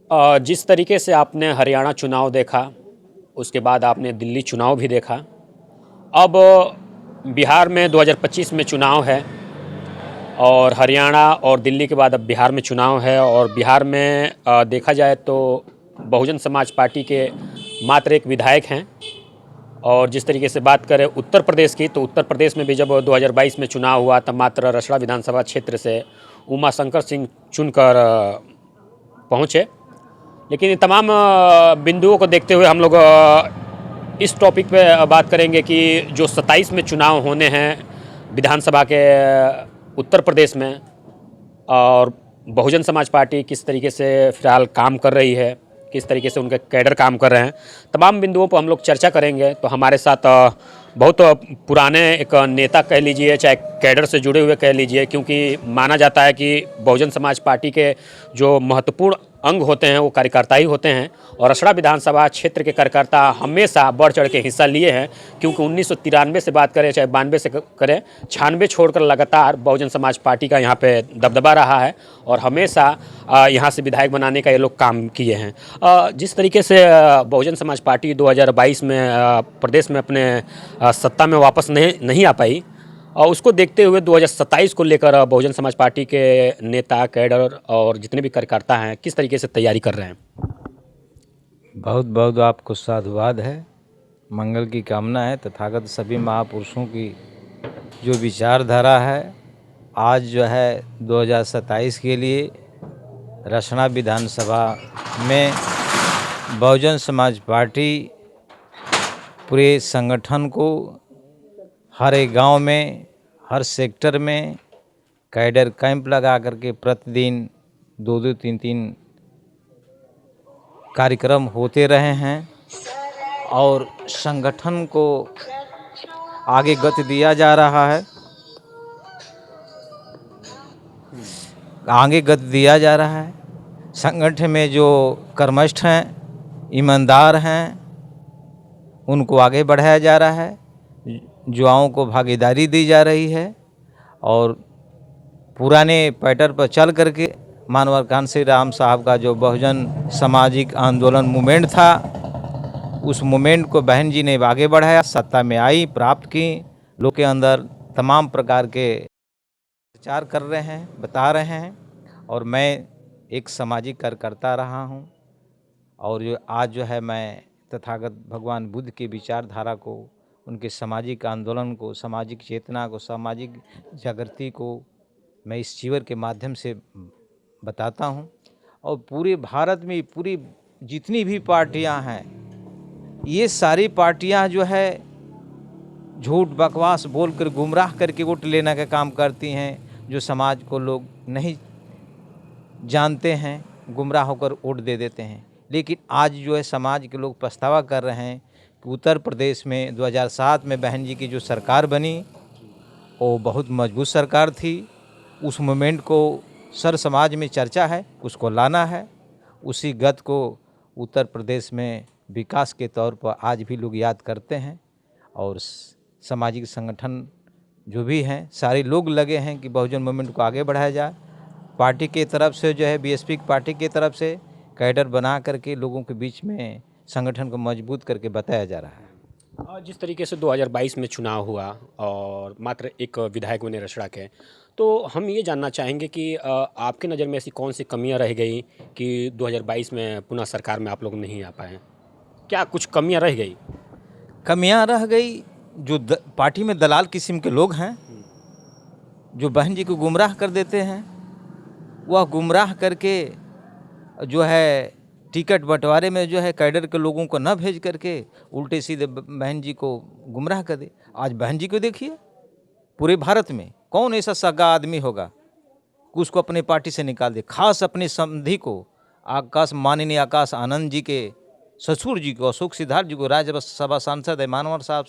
जिस तरीके से आपने हरियाणा चुनाव देखा, उसके बाद आपने दिल्ली चुनाव भी देखा। अब बिहार में 2025 में चुनाव है और हरियाणा और दिल्ली के बाद अब बिहार में चुनाव है और बिहार में देखा जाए तो बहुजन समाज पार्टी के मात्र एक विधायक हैं। और जिस तरीके से बात करें उत्तर प्रदेश की, तो उत्तर प्रदेश में भी जब 2022 में चुनाव हुआ तब मात्र रसड़ा विधानसभा क्षेत्र से उमा शंकर सिंह चुनकर पहुँचे। लेकिन इन तमाम बिंदुओं को देखते हुए हम लोग इस टॉपिक पे बात करेंगे कि जो 27 में चुनाव होने हैं विधानसभा के उत्तर प्रदेश में, और बहुजन समाज पार्टी किस तरीके से फ़िलहाल काम कर रही है, किस तरीके से उनके कैडर काम कर रहे हैं, तमाम बिंदुओं पर हम लोग चर्चा करेंगे। तो हमारे साथ बहुत पुराने एक नेता कह लीजिए, चाहे कैडर से जुड़े हुए कह लीजिए, क्योंकि माना जाता है कि बहुजन समाज पार्टी के जो महत्वपूर्ण अंग होते हैं वो कार्यकर्ता ही होते हैं। और रसड़ा विधानसभा क्षेत्र के कार्यकर्ता हमेशा बढ़ चढ़ के हिस्सा लिए हैं, क्योंकि 1993 से बात करें चाहे 92 से करें, 96 छोड़कर लगातार बहुजन समाज पार्टी का यहाँ पे दबदबा रहा है और हमेशा यहाँ से विधायक बनाने का ये लोग काम किए हैं। जिस तरीके से बहुजन समाज पार्टी 2022 में प्रदेश में अपने सत्ता में वापस नहीं आ पाई, और उसको देखते हुए 2027 को लेकर बहुजन समाज पार्टी के नेता, कैडर और जितने भी कार्यकर्ता हैं किस तरीके से तैयारी कर रहे हैं? बहुत बहुत आपको साधुवाद है, मंगल की कामना है। तथागत सभी महापुरुषों की जो विचारधारा है, आज जो है 2027 के लिए रसड़ा विधानसभा में बहुजन समाज पार्टी पूरे संगठन को हर एक गांव में, हर सेक्टर में कैडर कैंप लगा करके प्रतिदिन 2-2, 3-3 कार्यक्रम होते रहे हैं और संगठन को आगे गति दिया जा रहा है। संगठन में जो कर्मठ हैं, ईमानदार हैं, उनको आगे बढ़ाया जा रहा है, युवाओं को भागीदारी दी जा रही है और पुराने पैटर्न पर चल करके मानवर कांसी राम साहब का जो बहुजन सामाजिक आंदोलन मूवमेंट था, उस मूवमेंट को बहन जी ने आगे बढ़ाया, सत्ता में आई, प्राप्त की, लोग के अंदर तमाम प्रकार के प्रचार कर रहे हैं, बता रहे हैं। और मैं एक सामाजिक कार्यकर्ता रहा हूं और जो आज जो है मैं तथागत भगवान बुद्ध की विचारधारा को, उनके सामाजिक आंदोलन को, सामाजिक चेतना को, सामाजिक जागृति को मैं इस जीवन के माध्यम से बताता हूं। और पूरे भारत में पूरी जितनी भी पार्टियां हैं, ये सारी पार्टियां जो है झूठ बकवास बोलकर गुमराह करके वोट लेने का काम करती हैं। जो समाज को लोग नहीं जानते हैं, गुमराह होकर वोट दे देते हैं। लेकिन आज जो है समाज के लोग पछतावा कर रहे हैं कि उत्तर प्रदेश में 2007 में बहन जी की जो सरकार बनी, वो बहुत मजबूत सरकार थी। उस मूवमेंट को सर समाज में चर्चा है, उसको लाना है। उसी गत को उत्तर प्रदेश में विकास के तौर पर आज भी लोग याद करते हैं और सामाजिक संगठन जो भी हैं सारे लोग लगे हैं कि बहुजन मूवमेंट को आगे बढ़ाया जाए। पार्टी की तरफ से जो है बीएसपी पार्टी की तरफ से कैडर बना करके लोगों के बीच में संगठन को मजबूत करके बताया जा रहा है। जिस तरीके से 2022 में चुनाव हुआ और मात्र एक विधायक बने रसड़ा के, तो हम ये जानना चाहेंगे कि आपके नज़र में ऐसी कौन सी कमियां रह गई कि 2022 में पुनः सरकार में आप लोग नहीं आ पाए? क्या कुछ कमियां रह गई? कमियां रह गई, जो पार्टी में दलाल किस्म के लोग हैं, जो बहन जी को गुमराह कर देते हैं, वह गुमराह करके जो है टिकट बंटवारे में जो है कैडर के लोगों को न भेज करके उल्टे सीधे बहन जी को गुमराह कर दे। आज बहन जी को देखिए, पूरे भारत में कौन ऐसा सगा आदमी होगा कि उसको अपने पार्टी से निकाल दे। खास अपने समधी को, माननीय आकाश आनंद जी के ससुर जी को, अशोक सिद्धार्थ जी को, राज्यसभा सांसद है मानवर साहब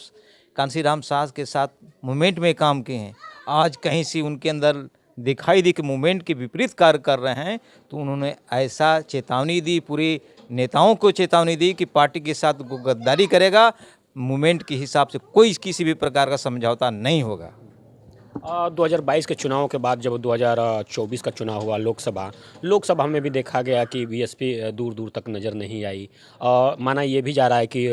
कांसी राम साहब के साथ मूवमेंट में काम किए हैं। आज कहीं से उनके अंदर दिखाई दी कि मूवमेंट के विपरीत कार्य कर रहे हैं, तो उन्होंने ऐसा चेतावनी दी, पूरे नेताओं को चेतावनी दी कि पार्टी के साथ गद्दारी करेगा, मूवमेंट के हिसाब से कोई किसी भी प्रकार का समझौता नहीं होगा। 2022 के चुनाव के बाद जब 2024 का चुनाव हुआ लोकसभा में भी देखा गया कि बीएसपी दूर दूर तक नज़र नहीं आई। माना ये भी जा रहा है कि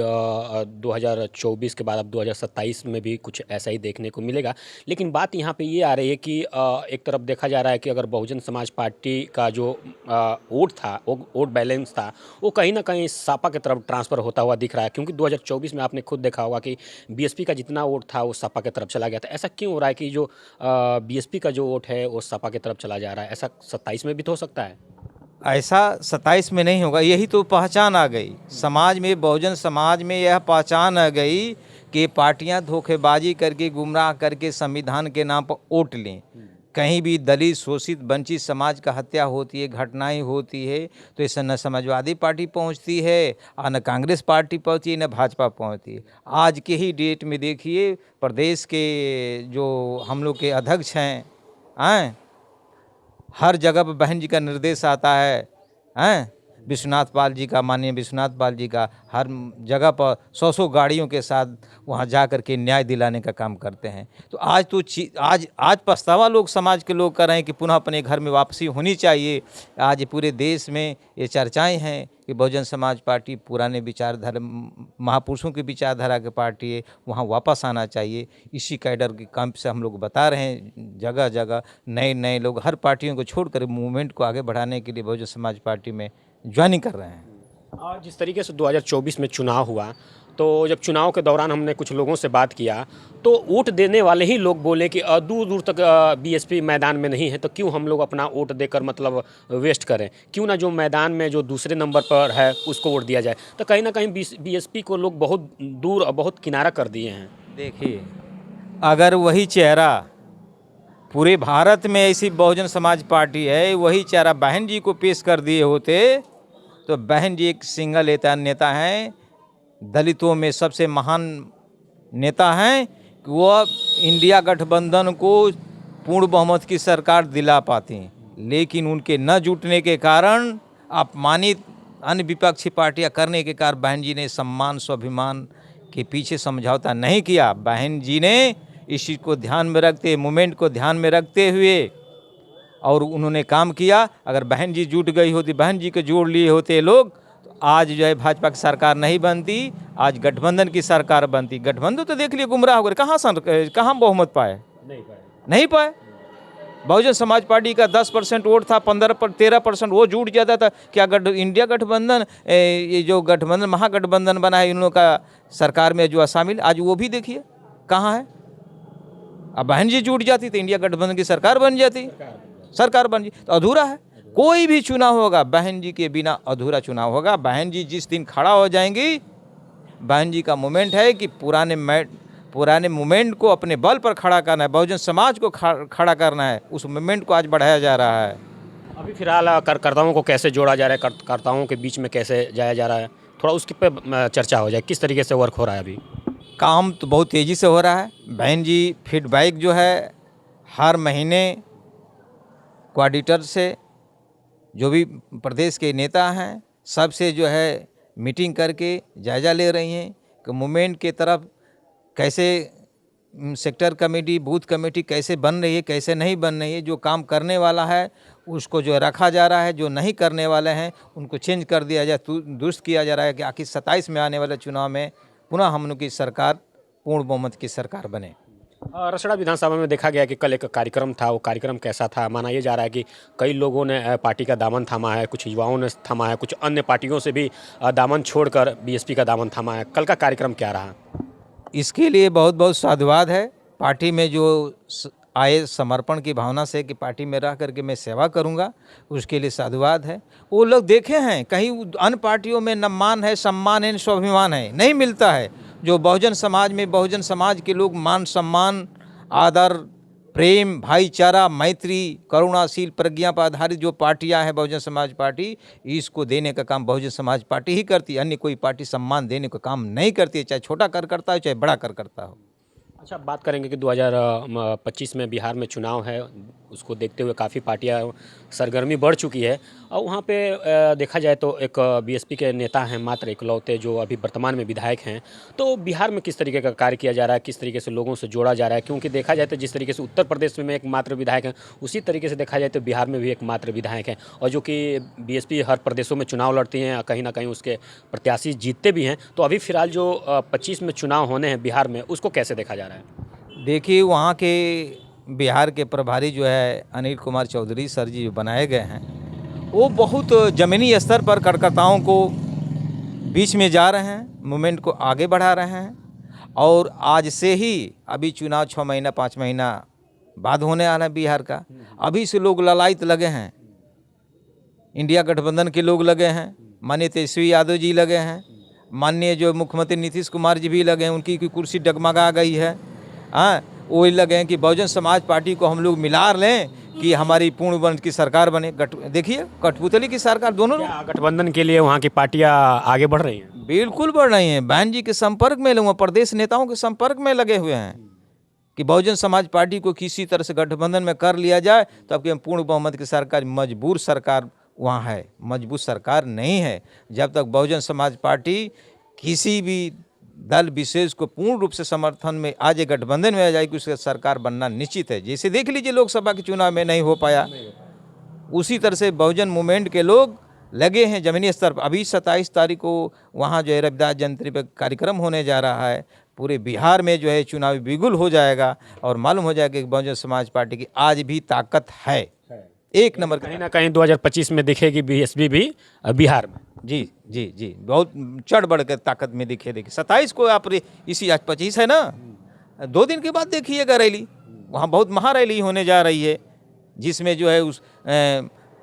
2024 के बाद अब 2027 में भी कुछ ऐसा ही देखने को मिलेगा। लेकिन बात यहाँ पे ये आ रही है कि एक तरफ देखा जा रहा है कि अगर बहुजन समाज पार्टी का जो वोट बैलेंस था वो कहीं ना कहीं सपा की तरफ ट्रांसफ़र होता हुआ दिख रहा है, क्योंकि 2024 में आपने खुद देखा होगा कि बीएसपी का जितना वोट था वो सपा की तरफ चला गया था। ऐसा क्यों हो रहा है कि जो बीएसपी का जो वोट है वो सपा की तरफ चला जा रहा है? ऐसा 27 में भी तो हो सकता है। ऐसा 27 में नहीं होगा। यही तो पहचान आ गई समाज में, बहुजन समाज में यह पहचान आ गई कि पार्टियां धोखेबाजी करके, गुमराह करके संविधान के नाम पर वोट लें। कहीं भी दलित, शोषित, वंचित समाज का हत्या होती है, घटनाएं होती है, तो इससे न समाजवादी पार्टी पहुंचती है और न कांग्रेस पार्टी पहुंचती है, न भाजपा पहुंचती है। आज के ही डेट में देखिए, प्रदेश के जो हम लोग के अध्यक्ष हैं, हर जगह पर बहन जी का निर्देश आता है, विश्वनाथ पाल जी का, माननीय विश्वनाथ पाल जी का, हर जगह पर 100 गाड़ियों के साथ वहाँ जा कर के न्याय दिलाने का काम करते हैं। तो आज पछतावा लोग, समाज के लोग कर रहे हैं कि पुनः अपने घर में वापसी होनी चाहिए। आज पूरे देश में ये चर्चाएं हैं कि बहुजन समाज पार्टी पुराने विचारधारा, महापुरुषों की विचारधारा की पार्टी है, वहाँ वापस आना चाहिए। इसी कैडर के कैंप से हम लोग बता रहे हैं, जगह जगह नए लोग हर पार्टियों को छोड़कर मूवमेंट को आगे बढ़ाने के लिए बहुजन समाज पार्टी में ज्वाइनिंग कर रहे हैं। और जिस तरीके से 2024 में चुनाव हुआ, तो जब चुनाव के दौरान हमने कुछ लोगों से बात किया तो वोट देने वाले ही लोग बोले कि दूर दूर तक बीएसपी मैदान में नहीं है, तो क्यों हम लोग अपना वोट देकर मतलब वेस्ट करें, क्यों ना जो मैदान में जो दूसरे नंबर पर है उसको वोट दिया जाए। तो कहीं ना कहीं बीएसपी को लोग बहुत दूर और बहुत किनारा कर दिए हैं। देखिए, अगर वही चेहरा पूरे भारत में ऐसी बहुजन समाज पार्टी है, वही चेहरा बहन जी को पेश कर दिए होते तो बहन जी एक सिंगल नेता हैं, दलितों में सबसे महान नेता हैं कि वो इंडिया गठबंधन को पूर्ण बहुमत की सरकार दिला पाती हैं। लेकिन उनके न जुटने के कारण, अपमानित अन्य विपक्षी पार्टियां करने के कारण बहन जी ने सम्मान, स्वाभिमान के पीछे समझौता नहीं किया। बहन जी ने इस चीज़ को ध्यान में रखते, मूवमेंट को ध्यान में रखते हुए और उन्होंने काम किया। अगर बहन जी जुट गई होती, बहन जी को जोड़ लिए होते लोग, तो आज जो है भाजपा की सरकार नहीं बनती, आज गठबंधन की सरकार बनती। गठबंधन तो देख लिए गुमराह हो गए, कहाँ बहुमत पाए? नहीं पाए। बहुजन समाज पार्टी का 10% वोट था, 13% वो जुट जाता था। क्या इंडिया गठबंधन, ये जो गठबंधन महागठबंधन बना है इन लोगों का सरकार में जो शामिल, आज वो भी देखिए कहाँ है। अब बहन जी जुट जाती तो इंडिया गठबंधन की सरकार बन जाती, तो अधूरा है। कोई भी चुनाव होगा बहन जी के बिना अधूरा चुनाव होगा। बहन जी जिस दिन खड़ा हो जाएंगी, बहन जी का मूवमेंट है कि पुराने मूवमेंट को अपने बल पर खड़ा करना है, बहुजन समाज को खड़ा करना है। उस मूवमेंट को आज बढ़ाया जा रहा है। अभी फिलहाल करदाताओं को कैसे जोड़ा जा रहा है, करदाताओं के बीच में कैसे जाया जा रहा है, थोड़ा उसके पे चर्चा हो जाए, किस तरीके से वर्क हो रहा है अभी? काम तो बहुत तेज़ी से हो रहा है। बहन जी फीडबैक जो है हर महीने कोऑर्डिनेटर से, जो भी प्रदेश के नेता हैं, सबसे जो है मीटिंग करके जायज़ा ले रही हैं कि मूवमेंट के तरफ कैसे सेक्टर कमेटी, बूथ कमेटी कैसे बन रही है, कैसे नहीं बन रही है। जो काम करने वाला है उसको जो रखा जा रहा है, जो नहीं करने वाले हैं उनको चेंज कर दिया जाए, दुरुस्त किया जा रहा है कि आखिर 27 में आने वाले चुनाव में पुनः हम लोग की सरकार पूर्ण बहुमत की सरकार बने। रसड़ा विधानसभा में देखा गया कि कल एक कार्यक्रम था, वो कार्यक्रम कैसा था? माना ये जा रहा है कि कई लोगों ने पार्टी का दामन थामा है, कुछ युवाओं ने थामा है, कुछ अन्य पार्टियों से भी दामन छोड़कर बीएसपी का दामन थामा है। कल का कार्यक्रम क्या रहा? इसके लिए बहुत बहुत साधुवाद है। पार्टी में जो आए समर्पण की भावना से कि पार्टी में रह करके मैं सेवा करूंगा, उसके लिए साधुवाद है। वो लोग देखे हैं कहीं अन्य पार्टियों में न मान है, सम्मान है, न स्वाभिमान है, नहीं मिलता है। जो बहुजन समाज में, बहुजन समाज के लोग मान, सम्मान, आदर, प्रेम, भाईचारा, मैत्री, करुणाशील, प्रज्ञा पर आधारित जो पार्टियां हैं बहुजन समाज पार्टी, इसको देने का काम बहुजन समाज पार्टी ही करती है। अन्य कोई पार्टी सम्मान देने का काम नहीं करती है, चाहे छोटा कर करता हो चाहे बड़ा कर करता हो। अच्छा, बात करेंगे कि 2025 में बिहार में चुनाव है, उसको देखते हुए काफ़ी पार्टियां सरगर्मी बढ़ चुकी है और वहाँ पे देखा जाए तो एक बीएसपी के नेता हैं मात्र इकलौते जो अभी वर्तमान में विधायक हैं। तो बिहार में किस तरीके का कार्य किया जा रहा है, किस तरीके से लोगों से जोड़ा जा रहा है? क्योंकि देखा जाए तो जिस तरीके से उत्तर प्रदेश में एक मात्र विधायक हैं, उसी तरीके से देखा जाए तो बिहार में भी एक मात्र विधायक हैं और जो कि बीएसपी हर प्रदेशों में चुनाव लड़ती हैं, कहीं ना कहीं उसके प्रत्याशी जीतते भी हैं। तो अभी फिलहाल जो 25 में चुनाव होने हैं बिहार में, उसको कैसे देखा जा रहा है? देखिए, वहाँ के बिहार के प्रभारी जो है अनिल कुमार चौधरी सर जी जो बनाए गए हैं, वो बहुत ज़मीनी स्तर पर कार्यकर्ताओं को बीच में जा रहे हैं, मूवमेंट को आगे बढ़ा रहे हैं। और आज से ही अभी चुनाव 6 महीना 5 महीना बाद होने वाला है बिहार का, अभी से लोग ललायत लगे हैं। इंडिया गठबंधन के लोग लगे हैं, माननीय तेजस्वी यादव जी लगे हैं, माननीय जो मुख्यमंत्री नीतीश कुमार जी भी लगे हैं, उनकी कुर्सी डगमगा गई है। हाँ, वही लगे हैं कि बहुजन समाज पार्टी को हम लोग मिला लें कि हमारी पूर्णबंद की सरकार बने। देखिए, कठपुतली की सरकार दोनों क्या गठबंधन के लिए वहाँ की पार्टियां आगे बढ़ रही हैं? बिल्कुल बढ़ रही हैं। बहन जी के संपर्क में लगे, प्रदेश नेताओं के संपर्क में लगे हुए हैं कि बहुजन समाज पार्टी को किसी तरह से गठबंधन में कर लिया जाए तो आपकी पूर्ण बहुमत की सरकार, मजबूर सरकार वहाँ है, मजबूत सरकार नहीं है। जब तक बहुजन समाज पार्टी किसी भी दल विशेष को पूर्ण रूप से समर्थन में आज गठबंधन में आ जाएगी, उसकी सरकार बनना निश्चित है। जैसे देख लीजिए लोकसभा के चुनाव में नहीं हो पाया, उसी तरह से बहुजन मूवमेंट के लोग लगे हैं जमीनी स्तर पर। अभी 27 तारीख को वहाँ जो है रविदास जयंती पर कार्यक्रम होने जा रहा है। पूरे बिहार में जो है चुनावी बिगुल हो जाएगा और मालूम हो जाएगा कि बहुजन समाज पार्टी की आज भी ताकत है, एक नंबर। कहीं ना कहीं 2025 में दिखेगी बीएसपी भी बिहार में। जी जी जी, बहुत चढ़ बढ़ कर ताकत में दिखे। देखिए 27 को आप इसी, आज 25 है ना, 2 दिन के बाद देखिएगा रैली, वहाँ बहुत महा रैली होने जा रही है, जिसमें जो है उस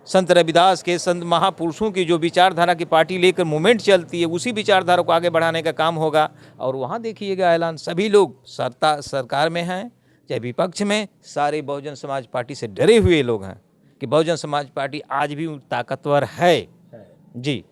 संत रविदास के, संत महापुरुषों की जो विचारधारा की पार्टी लेकर मूवमेंट चलती है, उसी विचारधारा को आगे बढ़ाने का काम होगा। और वहाँ देखिएगा ऐलान, सभी लोग सरकार में हैं चाहे विपक्ष में, सारे बहुजन समाज पार्टी से डरे हुए लोग हैं कि बहुजन समाज पार्टी आज भी ताकतवर है। जी।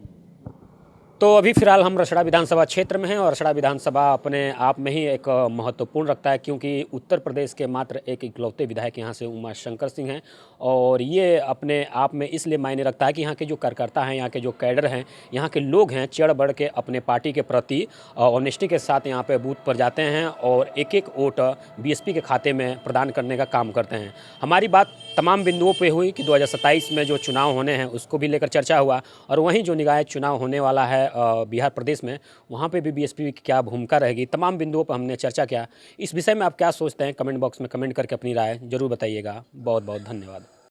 तो अभी फिलहाल हम रसड़ा विधानसभा क्षेत्र में हैं और रसड़ा विधानसभा अपने आप में ही एक महत्वपूर्ण रखता है, क्योंकि उत्तर प्रदेश के मात्र एक इकलौते विधायक यहाँ से उमा शंकर सिंह हैं। और ये अपने आप में इसलिए मायने रखता है कि यहाँ के जो कार्यकर्ता हैं, यहाँ के जो कैडर हैं, यहाँ के लोग हैं, चढ़ बढ़ के अपने पार्टी के प्रति ऑनेस्टी के साथ यहाँ पे बूथ पर जाते हैं और एक एक वोट बीएसपी के खाते में प्रदान करने का काम करते हैं। हमारी बात तमाम बिंदुओं पे हुई कि 2027 में जो चुनाव होने हैं उसको भी लेकर चर्चा हुआ, और वहीं जो निकाय चुनाव होने वाला है बिहार प्रदेश में, वहाँ पे भी बीएसपी की क्या भूमिका रहेगी, तमाम बिंदुओं पर हमने चर्चा किया। इस विषय में आप क्या सोचते हैं, कमेंट बॉक्स में कमेंट करके अपनी राय जरूर बताइएगा। बहुत बहुत धन्यवाद।